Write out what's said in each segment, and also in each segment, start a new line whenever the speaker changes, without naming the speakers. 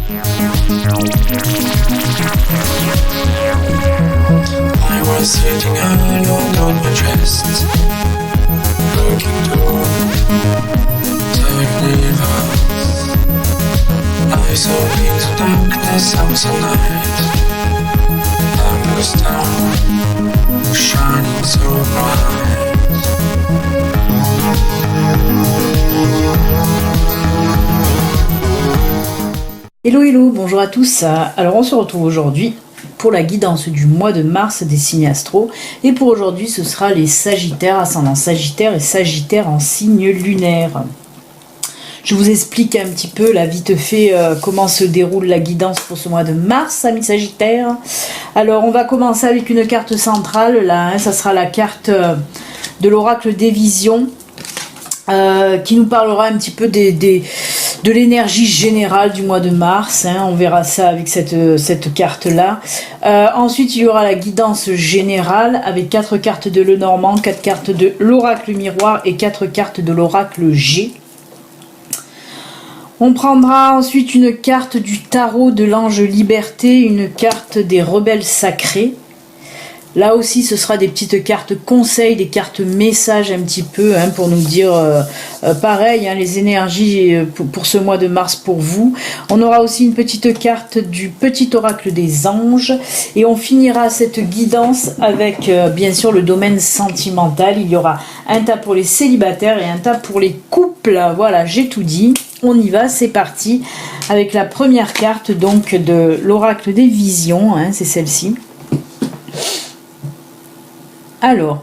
I was sitting alone on my chest, looking toward the universe. I saw into darkness, I was a night. Endless star, shining so bright.
Hello hello, bonjour à tous. Alors on se retrouve aujourd'hui pour la guidance du mois de mars des signes astro. Et pour aujourd'hui ce sera les Sagittaires, ascendant Sagittaire et Sagittaire en signe lunaire. Je vous explique un petit peu là vite fait comment se déroule la guidance pour ce mois de mars, amis Sagittaires. Alors on va commencer avec une carte centrale là, ça sera la carte de l'oracle des visions qui nous parlera un petit peu de l'énergie générale du mois de mars, on verra ça avec cette carte-là. Ensuite, il y aura la guidance générale avec 4 cartes de Lenormand, 4 cartes de l'oracle miroir et 4 cartes de l'oracle G. On prendra ensuite une carte du tarot de l'ange liberté, une carte des rebelles sacrés. Là aussi, ce sera des petites cartes conseils, des cartes messages un petit peu, pour nous dire pareil, les énergies pour ce mois de mars pour vous. On aura aussi une petite carte du petit oracle des anges. Et on finira cette guidance avec, bien sûr, le domaine sentimental. Il y aura un tas pour les célibataires et un tas pour les couples. Voilà, j'ai tout dit. On y va, c'est parti. Avec la première carte donc de l'oracle des visions, c'est celle-ci. Alors,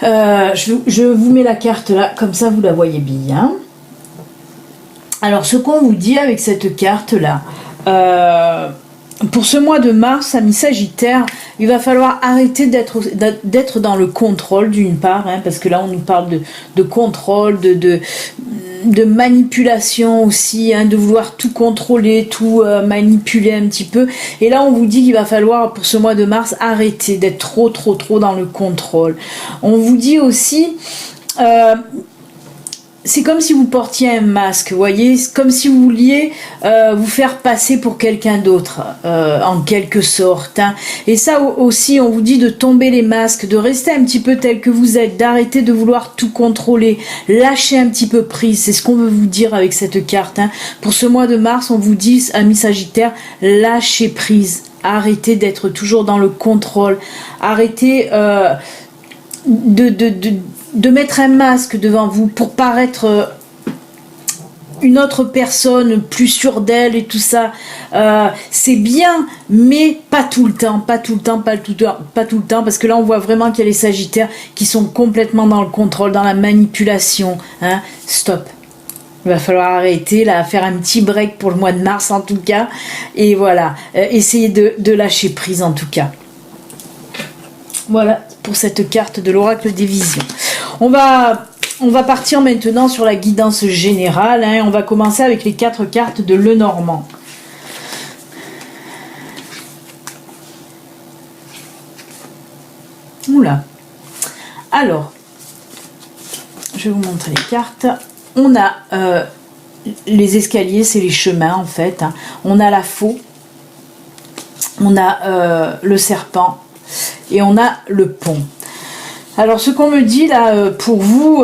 je vous mets la carte là, comme ça vous la voyez bien. Alors, ce qu'on vous dit avec cette carte là, pour ce mois de mars, amis Sagittaire, il va falloir arrêter d'être dans le contrôle d'une part, parce que là on nous parle de contrôle, de manipulation aussi, de vouloir tout contrôler, tout manipuler un petit peu. Et là on vous dit qu'il va falloir pour ce mois de mars arrêter d'être trop dans le contrôle. On vous dit aussi c'est comme si vous portiez un masque, vous voyez, c'est comme si vous vouliez vous faire passer pour quelqu'un d'autre, en quelque sorte. Et ça aussi, on vous dit de tomber les masques, de rester un petit peu tel que vous êtes, d'arrêter de vouloir tout contrôler, lâcher un petit peu prise. C'est ce qu'on veut vous dire avec cette carte. Pour ce mois de mars, on vous dit, amis Sagittaires, lâchez prise. Arrêtez d'être toujours dans le contrôle. Arrêtez de mettre un masque devant vous pour paraître une autre personne plus sûre d'elle et tout ça. C'est bien, mais pas tout le temps, pas tout le temps, parce que là on voit vraiment qu'il y a les Sagittaires qui sont complètement dans le contrôle, dans la manipulation. Stop. Il va falloir arrêter, là, faire un petit break pour le mois de mars en tout cas. Et voilà, essayez de lâcher prise en tout cas. Voilà pour cette carte de l'oracle des visions. On va partir maintenant sur la guidance générale. On va commencer avec les 4 cartes de Lenormand. Oula. Alors, je vais vous montrer les cartes. On a les escaliers, c'est les chemins en fait. On a la faux. On a le serpent. Et on a le pont. Alors ce qu'on me dit là pour vous,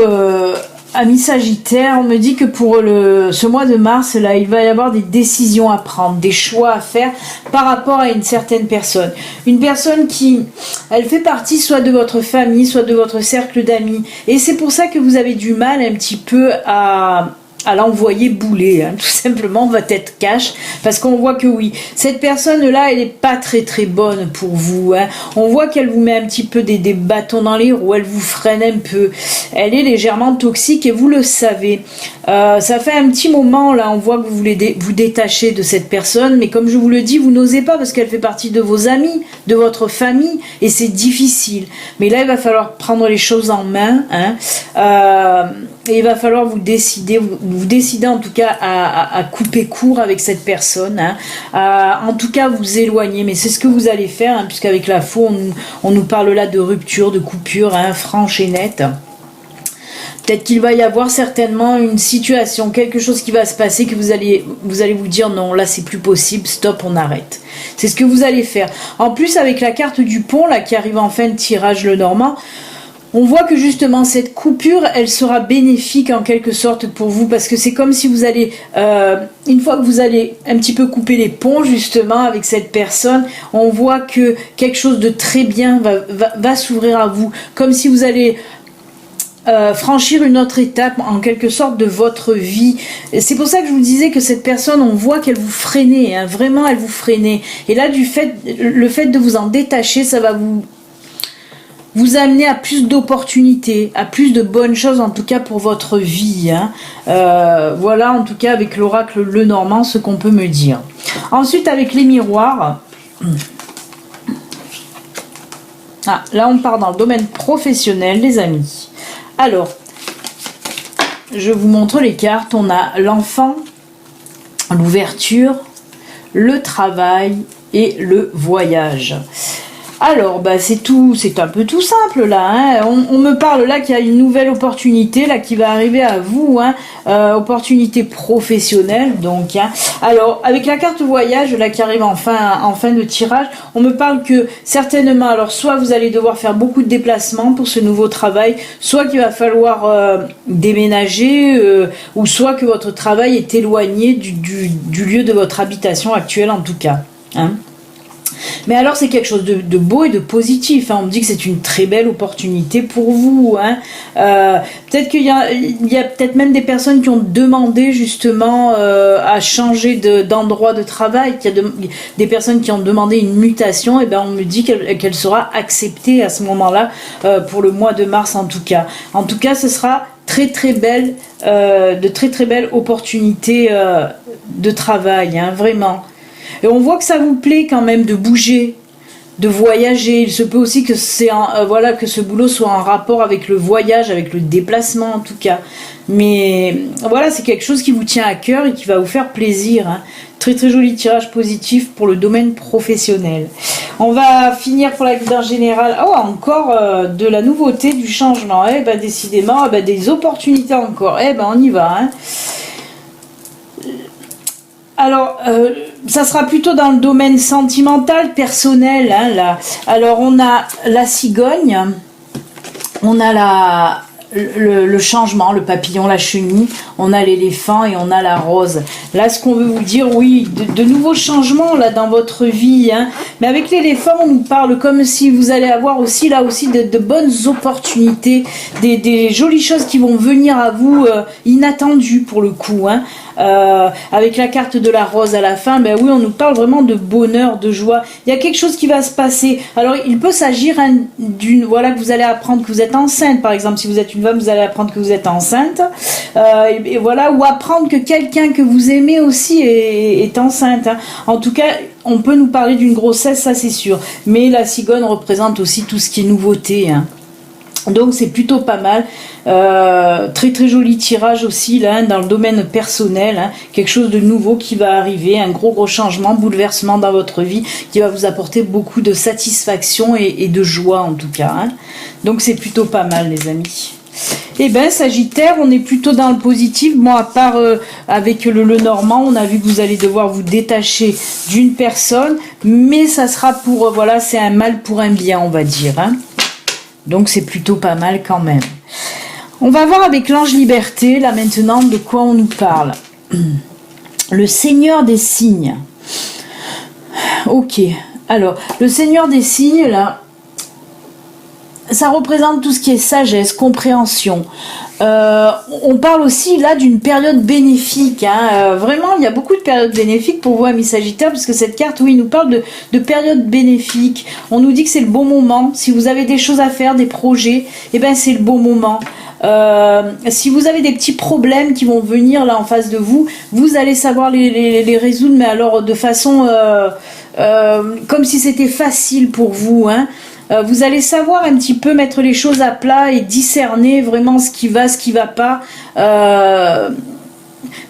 amis Sagittaires, on me dit que pour ce mois de mars là, il va y avoir des décisions à prendre, des choix à faire par rapport à une certaine personne. Une personne qui, elle fait partie soit de votre famille, soit de votre cercle d'amis. Et c'est pour ça que vous avez du mal un petit peu à l'envoyer bouler, tout simplement, votre tête cache, parce qu'on voit que oui, cette personne-là, elle n'est pas très bonne pour vous, on voit qu'elle vous met un petit peu des bâtons dans les roues, elle vous freine un peu, elle est légèrement toxique et vous le savez. Ça fait un petit moment, là, on voit que vous voulez vous détacher de cette personne, mais comme je vous le dis, vous n'osez pas parce qu'elle fait partie de vos amis, de votre famille, et c'est difficile. Mais là, il va falloir prendre les choses en main, et il va falloir vous décider en tout cas à couper court avec cette personne, en tout cas vous éloigner, mais c'est ce que vous allez faire, puisqu'avec la faux on nous parle là de rupture, de coupure, franche et nette. Peut-être qu'il va y avoir certainement une situation, quelque chose qui va se passer, que vous allez vous dire non, là c'est plus possible, stop, on arrête. C'est ce que vous allez faire. En plus, avec la carte du pont, là, qui arrive en fin de tirage le Normand, on voit que justement cette coupure, elle sera bénéfique en quelque sorte pour vous, parce que c'est comme si vous allez, une fois que vous allez un petit peu couper les ponts justement avec cette personne, on voit que quelque chose de très bien va s'ouvrir à vous, comme si vous allez franchir une autre étape en quelque sorte de votre vie. C'est pour ça que je vous disais que cette personne, on voit qu'elle vous freinait, hein, vraiment elle vous freinait. Et là, le fait de vous en détacher, ça va vous amener à plus d'opportunités, à plus de bonnes choses, en tout cas pour votre vie. Hein. Voilà, en tout cas, avec l'oracle Lenormand, ce qu'on peut me dire. Ensuite, avec les miroirs. Ah, là, on part dans le domaine professionnel, les amis. Alors, je vous montre les cartes. On a l'enfant, l'ouverture, le travail et le voyage. Alors, bah, c'est un peu tout simple là. Hein. On me parle là qu'il y a une nouvelle opportunité là qui va arriver à vous, hein. Opportunité professionnelle donc. Hein. Alors, avec la carte voyage là qui arrive en fin de tirage, on me parle que certainement, alors soit vous allez devoir faire beaucoup de déplacements pour ce nouveau travail, soit qu'il va falloir déménager, ou soit que votre travail est éloigné du lieu de votre habitation actuelle en tout cas. Hein. Mais alors c'est quelque chose de beau et de positif, hein. On me dit que c'est une très belle opportunité pour vous, hein. Peut-être qu'il y a peut-être même des personnes qui ont demandé justement à changer d'endroit de travail, qu'il y a des personnes qui ont demandé une mutation, et ben on me dit qu'elle sera acceptée à ce moment-là, pour le mois de mars en tout cas. En tout cas, ce sera très très belle, de très très belles opportunités de travail, hein, vraiment. Et on voit que ça vous plaît quand même de bouger, de voyager. Il se peut aussi que que ce boulot soit en rapport avec le voyage, avec le déplacement en tout cas. Mais voilà, c'est quelque chose qui vous tient à cœur et qui va vous faire plaisir. Hein. Très très joli tirage positif pour le domaine professionnel. On va finir pour la guidance générale. Oh, encore de la nouveauté, du changement. Eh ben décidément, des opportunités encore. Eh ben on y va. Hein. Alors, ça sera plutôt dans le domaine sentimental, personnel. Hein, là. Alors, on a la cigogne, on a le changement, le papillon, la chenille, on a l'éléphant et on a la rose. Là, ce qu'on veut vous dire, oui, de nouveaux changements là dans votre vie. Hein. Mais avec l'éléphant, on nous parle comme si vous allez avoir aussi là aussi de bonnes opportunités, des jolies choses qui vont venir à vous, inattendues pour le coup. Hein. Avec la carte de la rose à la fin, ben oui, on nous parle vraiment de bonheur, de joie. Il y a quelque chose qui va se passer. Alors, il peut s'agir que vous allez apprendre que vous êtes enceinte, par exemple. Si vous êtes une femme, vous allez apprendre que vous êtes enceinte. Et voilà, ou apprendre que quelqu'un que vous aimez aussi est enceinte. Hein. En tout cas, on peut nous parler d'une grossesse, ça c'est sûr. Mais la cigogne représente aussi tout ce qui est nouveauté. Hein. Donc c'est plutôt pas mal. Très très joli tirage aussi là, hein, dans le domaine personnel, hein, quelque chose de nouveau qui va arriver, un gros changement, bouleversement dans votre vie qui va vous apporter beaucoup de satisfaction et de joie en tout cas. Hein. Donc c'est plutôt pas mal les amis. Et ben Sagittaire, on est plutôt dans le positif. Bon, à part avec le Normand, on a vu que vous allez devoir vous détacher d'une personne, mais ça sera pour voilà, c'est un mal pour un bien, on va dire. Hein. Donc c'est plutôt pas mal quand même. On va voir avec l'ange liberté, là maintenant, de quoi on nous parle. Le Seigneur des signes. Ok, alors, le Seigneur des signes, là, ça représente tout ce qui est sagesse, compréhension. On parle aussi là d'une période bénéfique. Hein. Vraiment, il y a beaucoup de périodes bénéfiques pour vous, amis Sagittaires, parce que cette carte, oui, nous parle de période bénéfique. On nous dit que c'est le bon moment. Si vous avez des choses à faire, des projets, eh ben c'est le bon moment. Si vous avez des petits problèmes qui vont venir là en face de vous, vous allez savoir les résoudre, mais alors de façon comme si c'était facile pour vous. Hein. Vous allez savoir un petit peu mettre les choses à plat et discerner vraiment ce qui va pas.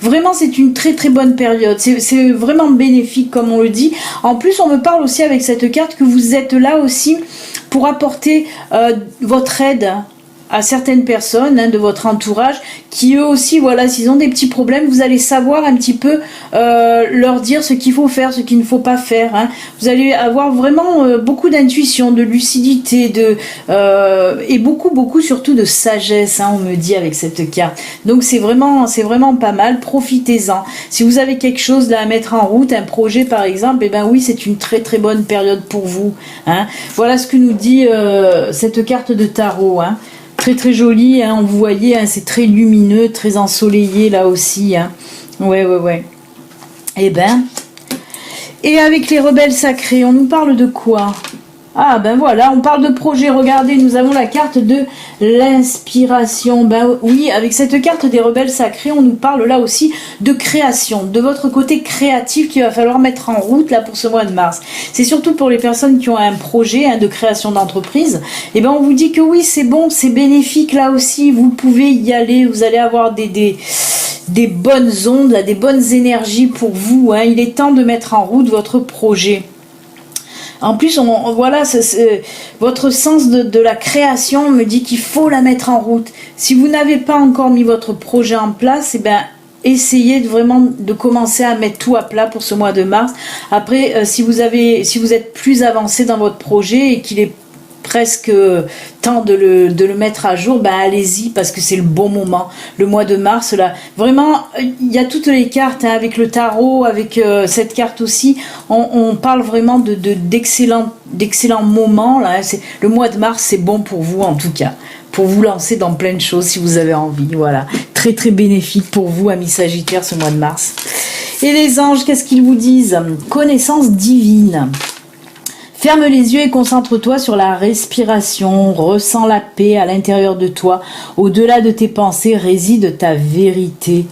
Vraiment, c'est une très très bonne période. C'est vraiment bénéfique, comme on le dit. En plus, on me parle aussi avec cette carte que vous êtes là aussi pour apporter votre aide à certaines personnes de votre entourage qui eux aussi, voilà, s'ils ont des petits problèmes, vous allez savoir un petit peu leur dire ce qu'il faut faire, ce qu'il ne faut pas faire. Vous allez avoir vraiment beaucoup d'intuition, de lucidité, et beaucoup surtout de sagesse, on me dit avec cette carte. Donc c'est vraiment pas mal, profitez-en. Si vous avez quelque chose là à mettre en route, un projet par exemple, et ben oui, c'est une très très bonne période pour vous. Voilà ce que nous dit cette carte de tarot. Très très jolie, vous voyez, c'est très lumineux, très ensoleillé là aussi. Ouais. Et avec les rebelles sacrés, on nous parle de quoi? Ah ben voilà, on parle de projet. Regardez, nous avons la carte de l'inspiration. Ben oui, avec cette carte des rebelles sacrés, on nous parle là aussi de création, de votre côté créatif qu'il va falloir mettre en route là pour ce mois de mars. C'est surtout pour les personnes qui ont un projet de création d'entreprise. Et ben on vous dit que oui, c'est bon, c'est bénéfique là aussi. Vous pouvez y aller, vous allez avoir des bonnes ondes, là, des bonnes énergies pour vous. Il est temps de mettre en route votre projet. En plus, voilà, votre sens de la création me dit qu'il faut la mettre en route. Si vous n'avez pas encore mis votre projet en place, essayez vraiment de commencer à mettre tout à plat pour ce mois de mars. Après, si vous êtes plus avancé dans votre projet et qu'il est presque temps de le mettre à jour, allez-y parce que c'est le bon moment. Le mois de mars, là, vraiment, il y a toutes les cartes avec le tarot, avec cette carte aussi. On parle vraiment d'excellents moments. Là, le mois de mars, c'est bon pour vous en tout cas, pour vous lancer dans plein de choses si vous avez envie. Voilà, très très bénéfique pour vous, amis Sagittaires, ce mois de mars. Et les anges, qu'est-ce qu'ils vous disent? Connaissance divine. Ferme les yeux et concentre-toi sur la respiration, ressens la paix à l'intérieur de toi. Au-delà de tes pensées réside ta vérité,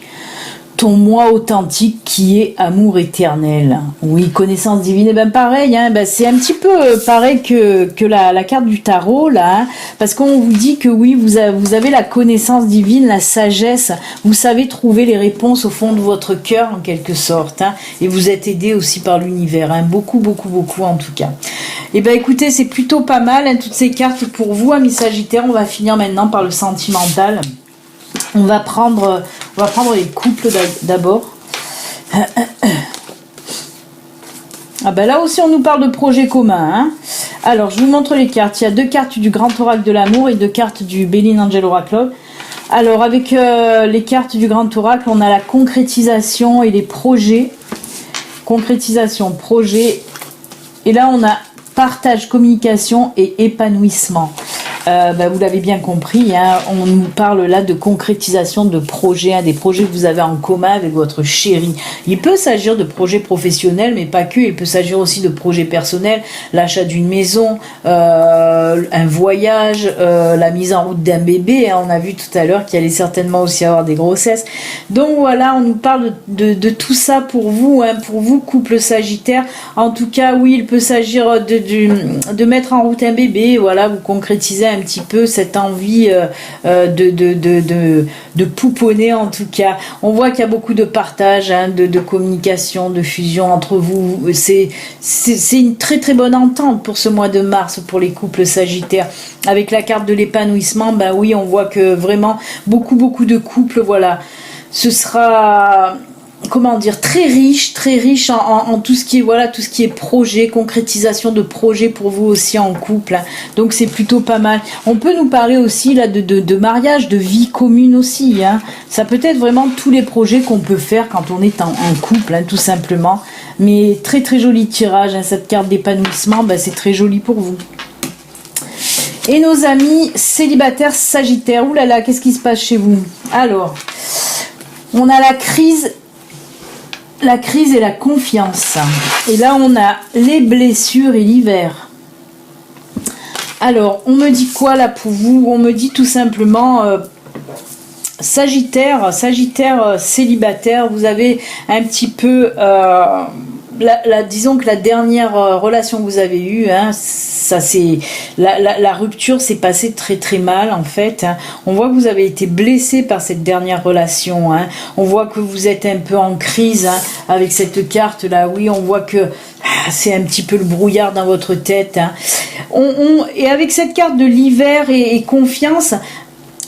ton moi authentique qui est amour éternel. Oui, connaissance divine, pareil, c'est un petit peu pareil que la carte du tarot, là, parce qu'on vous dit que oui, vous avez la connaissance divine, la sagesse, vous savez trouver les réponses au fond de votre cœur, en quelque sorte, et vous êtes aidé aussi par l'univers, beaucoup en tout cas. Et écoutez, c'est plutôt pas mal, toutes ces cartes pour vous, amis Sagittaires. On va finir maintenant par le sentimental. On va prendre les couples d'abord. Là aussi, on nous parle de projet commun. Alors, je vous montre les cartes. Il y a 2 cartes du Grand Oracle de l'amour et 2 cartes du Béline Angel Oracle. Alors, avec les cartes du Grand Oracle, on a la concrétisation et les projets. Concrétisation, projet. Et là, on a partage, communication et épanouissement. Vous l'avez bien compris, on nous parle là de concrétisation de projets, des projets que vous avez en commun avec votre chéri. Il peut s'agir de projets professionnels, mais pas que, il peut s'agir aussi de projets personnels, l'achat d'une maison, un voyage, la mise en route d'un bébé, on a vu tout à l'heure qu'il allait certainement aussi avoir des grossesses. Donc voilà, on nous parle de tout ça pour vous, couple Sagittaire. En tout cas, oui, il peut s'agir de mettre en route un bébé, voilà, vous concrétisez un petit peu cette envie de pouponner en tout cas. On voit qu'il y a beaucoup de partage, de communication, de fusion entre vous. C'est une très très bonne entente pour ce mois de mars pour les couples Sagittaires. Avec la carte de l'épanouissement, oui, on voit que vraiment beaucoup de couples, voilà. Ce sera, comment dire, très riche en tout ce qui est, tout ce qui est projet, concrétisation de projet pour vous aussi en couple. Donc c'est plutôt pas mal. On peut nous parler aussi là de mariage, de vie commune aussi. Ça peut être vraiment tous les projets qu'on peut faire quand on est en couple, tout simplement. Mais très très joli tirage, cette carte d'épanouissement, c'est très joli pour vous. Et nos amis célibataires Sagittaires, oulala, qu'est-ce qui se passe chez vous? Alors, on a la crise et la confiance. Et là, on a les blessures et l'hiver. Alors, on me dit quoi là pour vous? On me dit tout simplement Sagittaire célibataire, vous avez un petit peu... disons que la dernière relation que vous avez eue, ça c'est la rupture s'est passée très très mal en fait. On voit que vous avez été blessé par cette dernière relation. On voit que vous êtes un peu en crise avec cette carte là. Oui, on voit que c'est un petit peu le brouillard dans votre tête. Et avec cette carte de l'hiver et confiance,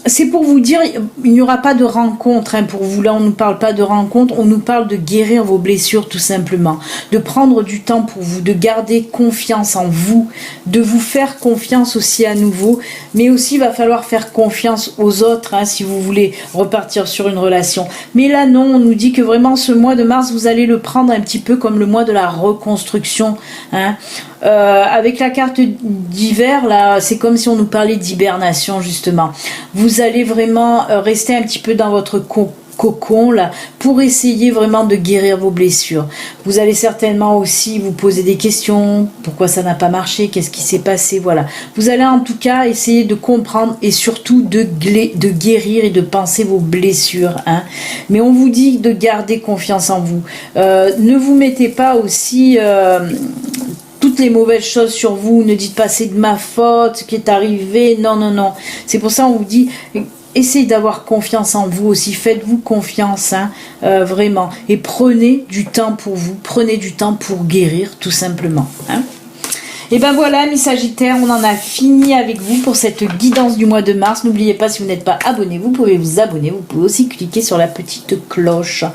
c'est pour vous dire, il n'y aura pas de rencontre hein, pour vous. Là, on ne nous parle pas de rencontre, on nous parle de guérir vos blessures tout simplement. De prendre du temps pour vous, de garder confiance en vous, de vous faire confiance aussi à nouveau. Mais aussi, il va falloir faire confiance aux autres hein, si vous voulez repartir sur une relation. Mais là, non, on nous dit que vraiment ce mois de mars, vous allez le prendre un petit peu comme le mois de la reconstruction. Hein. Avec la carte d'hiver, là, c'est comme si on nous parlait d'hibernation justement. Vous allez vraiment rester un petit peu dans votre cocon là pour essayer vraiment de guérir vos blessures. Vous allez certainement aussi vous poser des questions, pourquoi ça n'a pas marché, qu'est-ce qui s'est passé, voilà. Vous allez en tout cas essayer de comprendre et surtout de guérir et de penser vos blessures. Hein. Mais on vous dit de garder confiance en vous. Ne vous mettez pas aussi... toutes les mauvaises choses sur vous, ne dites pas c'est de ma faute, ce qui est arrivé, non, non, non. C'est pour ça qu'on vous dit, essayez d'avoir confiance en vous aussi, faites-vous confiance, hein, vraiment. Et prenez du temps pour vous, prenez du temps pour guérir, tout simplement. Hein. Et ben voilà, mes Sagittaires, on en a fini avec vous pour cette guidance du mois de mars. N'oubliez pas, si vous n'êtes pas abonné, vous pouvez vous abonner. Vous pouvez aussi cliquer sur la petite cloche.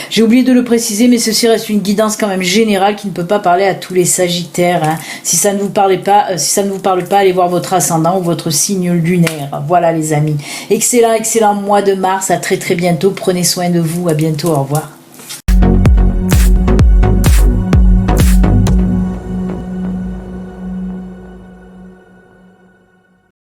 J'ai oublié de le préciser, mais ceci reste une guidance quand même générale qui ne peut pas parler à tous les Sagittaires. Hein. Si ça ne vous parle pas, allez voir votre ascendant ou votre signe lunaire. Voilà les amis. Excellent, excellent mois de mars. À très très bientôt. Prenez soin de vous. À bientôt. Au revoir.